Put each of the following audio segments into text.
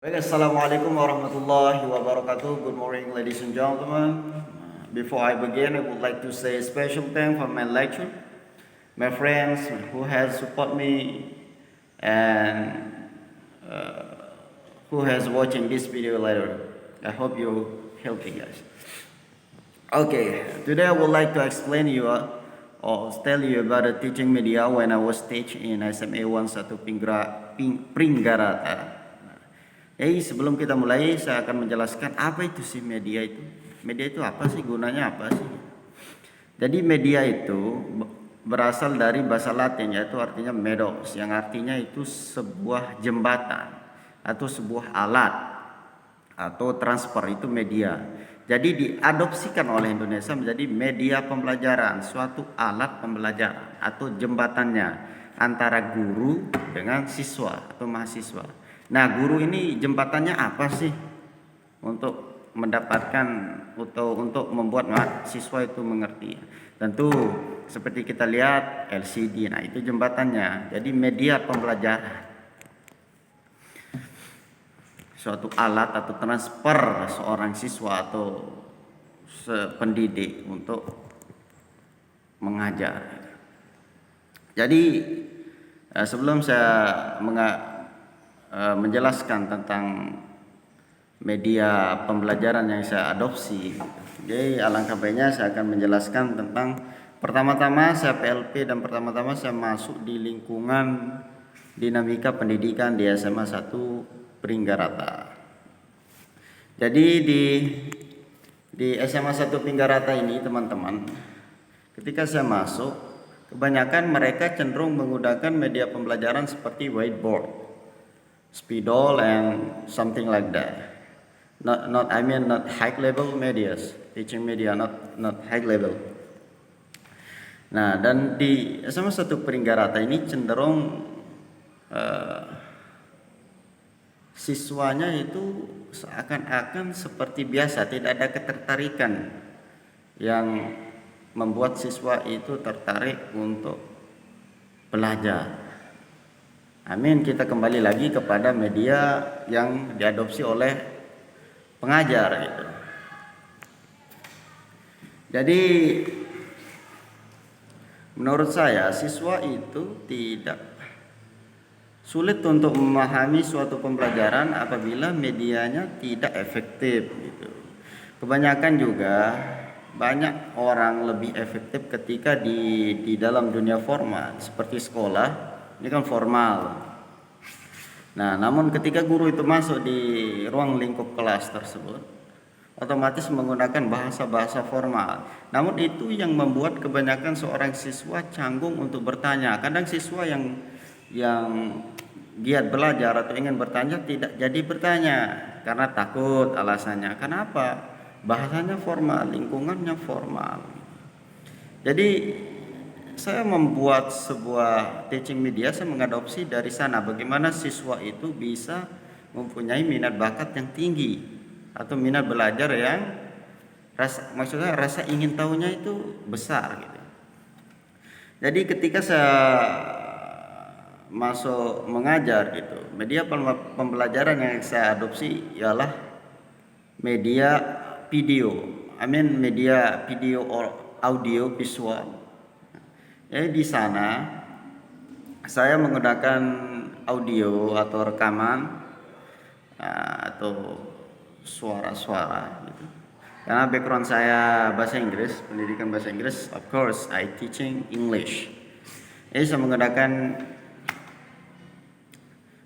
Baik, Assalamualaikum warahmatullahi wabarakatuh. Good morning, ladies and gentlemen. Before I begin, I would like to say a special thank for my lecture, my friends who has support me and who has watching this video later. I hope you healthy, guys. Okay, today I would like to explain you or tell you about the teaching media when I was teaching in SMA 11 Pringgarata. Sebelum kita mulai, saya akan menjelaskan apa itu sih media itu. Media itu apa sih, gunanya apa sih? Jadi media itu berasal dari bahasa Latin, yaitu artinya medos, yang artinya itu sebuah jembatan atau sebuah alat atau transfer, itu media. Jadi diadopsikan oleh Indonesia menjadi media pembelajaran, suatu alat pembelajaran atau jembatannya antara guru dengan siswa atau mahasiswa. Nah, guru ini jembatannya apa sih untuk mendapatkan atau untuk membuat mahasiswa itu mengerti? Tentu seperti kita lihat LCD. Nah, itu jembatannya. Jadi media pembelajaran, suatu alat atau transfer seorang siswa atau pendidik untuk mengajar. Jadi sebelum saya menjelaskan tentang media pembelajaran yang saya adopsi, jadi alangkah baiknya saya akan menjelaskan tentang pertama-tama saya PLP dan pertama-tama saya masuk di lingkungan dinamika pendidikan di SMA 1 Pringgarata. Jadi di SMA 1 Pringgarata ini, teman-teman, ketika saya masuk, kebanyakan mereka cenderung menggunakan media pembelajaran seperti whiteboard, spidol, and something like that. Not high level medias, teaching media, not high level. Nah, dan di SMA 1 Pringgarata ini cenderung siswanya itu seakan-akan seperti biasa, tidak ada ketertarikan yang membuat siswa itu tertarik untuk belajar. Amin, kita kembali lagi kepada media yang diadopsi oleh pengajar gitu. Jadi menurut saya siswa itu tidak sulit untuk memahami suatu pembelajaran apabila medianya tidak efektif gitu. Kebanyakan juga banyak orang lebih efektif ketika di dalam dunia formal seperti sekolah. Ini kan formal. Nah, namun ketika guru itu masuk di ruang lingkup kelas tersebut, otomatis menggunakan bahasa-bahasa formal. Namun itu yang membuat kebanyakan seorang siswa canggung untuk bertanya. Kadang siswa yang giat belajar atau ingin bertanya tidak jadi bertanya karena takut, alasannya. Kenapa? Bahasanya formal, lingkungannya formal. Jadi saya membuat sebuah teaching media, saya mengadopsi dari sana bagaimana siswa itu bisa mempunyai minat bakat yang tinggi atau minat belajar yang rasa ingin tahunya itu besar gitu. Jadi ketika saya masuk mengajar gitu, media pembelajaran yang saya adopsi ialah media video, media video or audio visual. Jadi di sana saya menggunakan audio atau rekaman atau suara-suara gitu. Karena background saya bahasa Inggris, pendidikan bahasa Inggris, of course I teaching English. Jadi saya menggunakan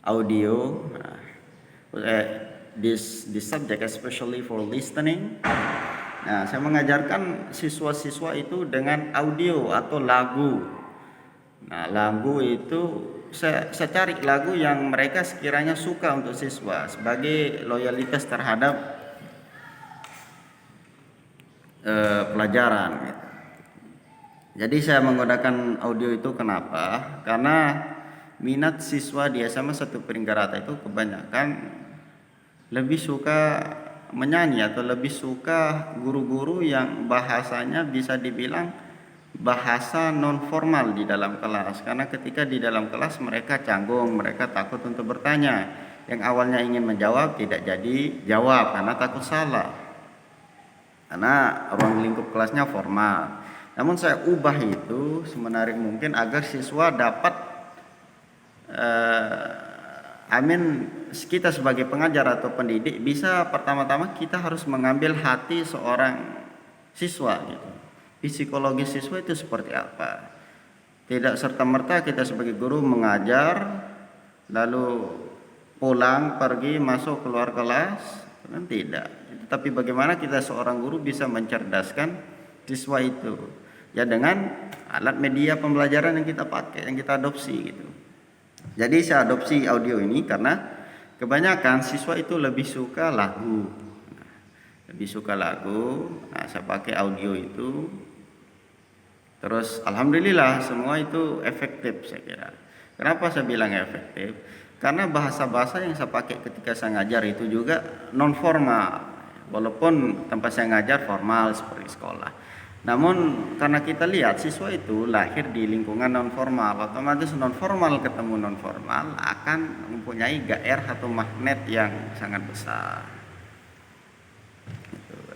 audio. This subject especially for listening. Nah, saya mengajarkan siswa-siswa itu dengan audio atau lagu. Nah, lagu itu saya cari lagu yang mereka sekiranya suka untuk siswa sebagai loyalitas terhadap pelajaran gitu. Jadi saya menggunakan audio itu kenapa? Karena minat siswa di SMA 1 Pringgarata itu kebanyakan lebih suka menyanyi atau lebih suka guru-guru yang bahasanya bisa dibilang bahasa non formal di dalam kelas. Karena ketika di dalam kelas mereka canggung, mereka takut untuk bertanya. yang awalnya ingin menjawab tidak jadi jawab karena takut salah. Karena ruang lingkup kelasnya formal. Namun saya ubah itu semenarik mungkin agar siswa dapat kita sebagai pengajar atau pendidik bisa pertama-tama kita harus mengambil hati seorang siswa gitu. Psikologis siswa itu seperti apa? Tidak serta-merta kita sebagai guru mengajar lalu pulang, pergi, masuk, keluar kelas, kan tidak. Tapi bagaimana kita seorang guru bisa mencerdaskan siswa itu? Ya dengan alat media pembelajaran yang kita pakai, yang kita adopsi gitu. Jadi saya adopsi audio ini karena kebanyakan siswa itu lebih suka lagu. Nah, saya pakai audio itu. Terus alhamdulillah semua itu efektif saya kira. Kenapa saya bilang efektif? Karena bahasa-bahasa yang saya pakai ketika saya ngajar itu juga non formal. Walaupun tempat saya ngajar formal seperti sekolah. Namun karena kita lihat siswa itu lahir di lingkungan non formal, otomatis non formal ketemu non formal akan mempunyai gairah atau magnet yang sangat besar.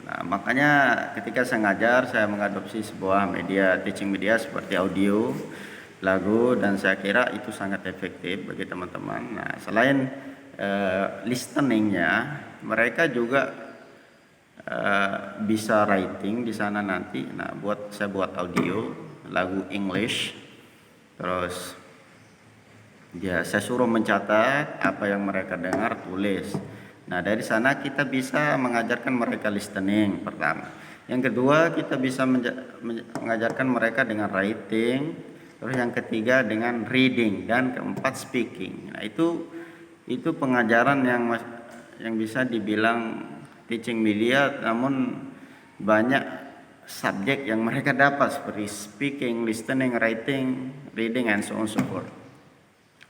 Nah, makanya ketika saya ngajar, saya mengadopsi sebuah media, teaching media seperti audio, lagu, dan saya kira itu sangat efektif bagi teman-teman. Nah, selain listeningnya, mereka juga bisa writing di sana nanti. Nah, saya buat audio, lagu English, terus saya suruh mencatat apa yang mereka dengar, tulis. Nah, dari sana kita bisa mengajarkan mereka listening pertama. Yang kedua, kita bisa mengajarkan mereka dengan writing. Terus yang ketiga dengan reading dan keempat speaking. Nah, itu pengajaran yang bisa dibilang teaching media, namun banyak subjek yang mereka dapat seperti speaking, listening, writing, reading, and so on so forth.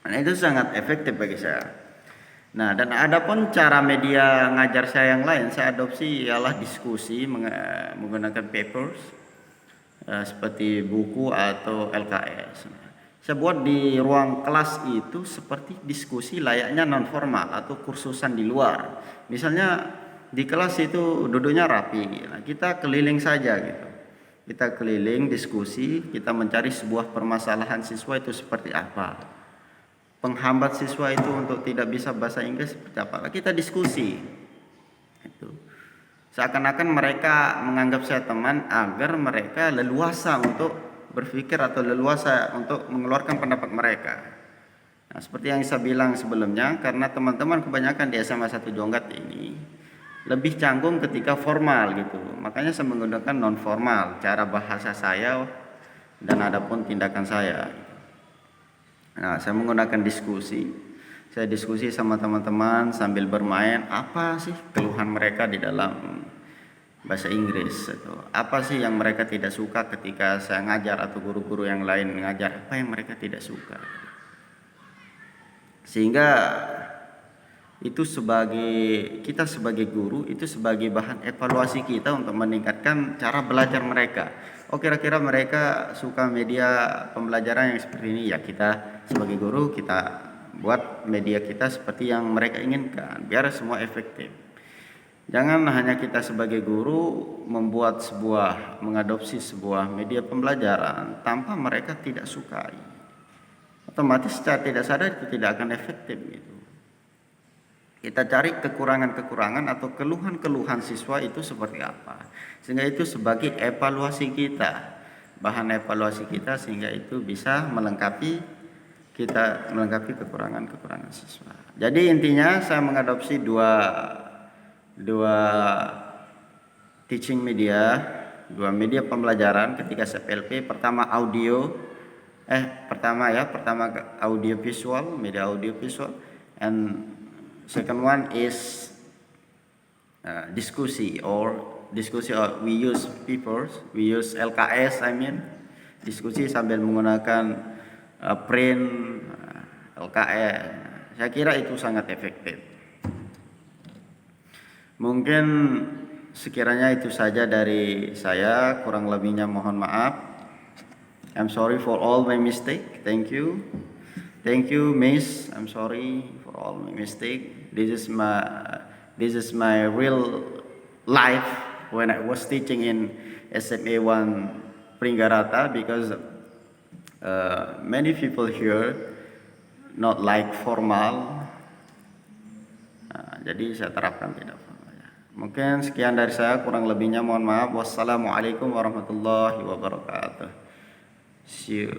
Nah, itu sangat efektif bagi saya. Nah, dan adapun cara media ngajar saya yang lain, saya adopsi ialah diskusi menggunakan papers seperti buku atau LKS. Saya buat di ruang kelas itu seperti diskusi layaknya non formal atau kursusan di luar. Misalnya di kelas itu duduknya rapi, nah, kita keliling saja gitu. Kita keliling diskusi, kita mencari sebuah permasalahan siswa itu seperti apa. Penghambat siswa itu untuk tidak bisa bahasa Inggris seperti apa? Kita diskusi. Itu. Seakan-akan mereka menganggap saya teman agar mereka leluasa untuk berpikir atau leluasa untuk mengeluarkan pendapat mereka. Nah, seperti yang saya bilang sebelumnya, karena teman-teman kebanyakan di SMA 1 Jonggat ini lebih canggung ketika formal gitu. Makanya saya menggunakan non formal, cara bahasa saya dan adapun tindakan saya. Nah, saya menggunakan diskusi. Saya diskusi sama teman-teman sambil bermain. Apa sih keluhan mereka di dalam bahasa Inggris? Atau apa sih yang mereka tidak suka ketika saya ngajar atau guru-guru yang lain ngajar? Apa yang mereka tidak suka? Sehingga itu kita sebagai guru itu sebagai bahan evaluasi kita untuk meningkatkan cara belajar mereka. Oh, kira-kira mereka suka media pembelajaran yang seperti ini, ya kita sebagai guru kita buat media kita seperti yang mereka inginkan biar semua efektif. Jangan hanya kita sebagai guru mengadopsi sebuah media pembelajaran tanpa mereka tidak sukai. Otomatis secara tidak sadar itu tidak akan efektif gitu. Kita cari kekurangan-kekurangan atau keluhan-keluhan siswa itu seperti apa. Sehingga itu sebagai evaluasi kita, bahan evaluasi kita, sehingga itu bisa melengkapi kekurangan-kekurangan siswa. Jadi intinya saya mengadopsi dua teaching media, dua media pembelajaran ketika saya PLP. Pertama audio visual, media audio visual, and second one is diskusi or we use papers, we use LKS, diskusi sambil menggunakan print, LKS. Saya kira itu sangat efektif. Mungkin sekiranya itu saja dari saya, kurang lebihnya mohon maaf. I'm sorry for all my mistake. Thank you Miss, I'm sorry for all my mistake. This is my real life when I was teaching in SMA 1 Pringgarata, because many people here not like formal. Jadi saya terapkan tidak formal. Mungkin sekian dari saya, kurang lebihnya mohon maaf. Wassalamualaikum warahmatullahi wabarakatuh. See you.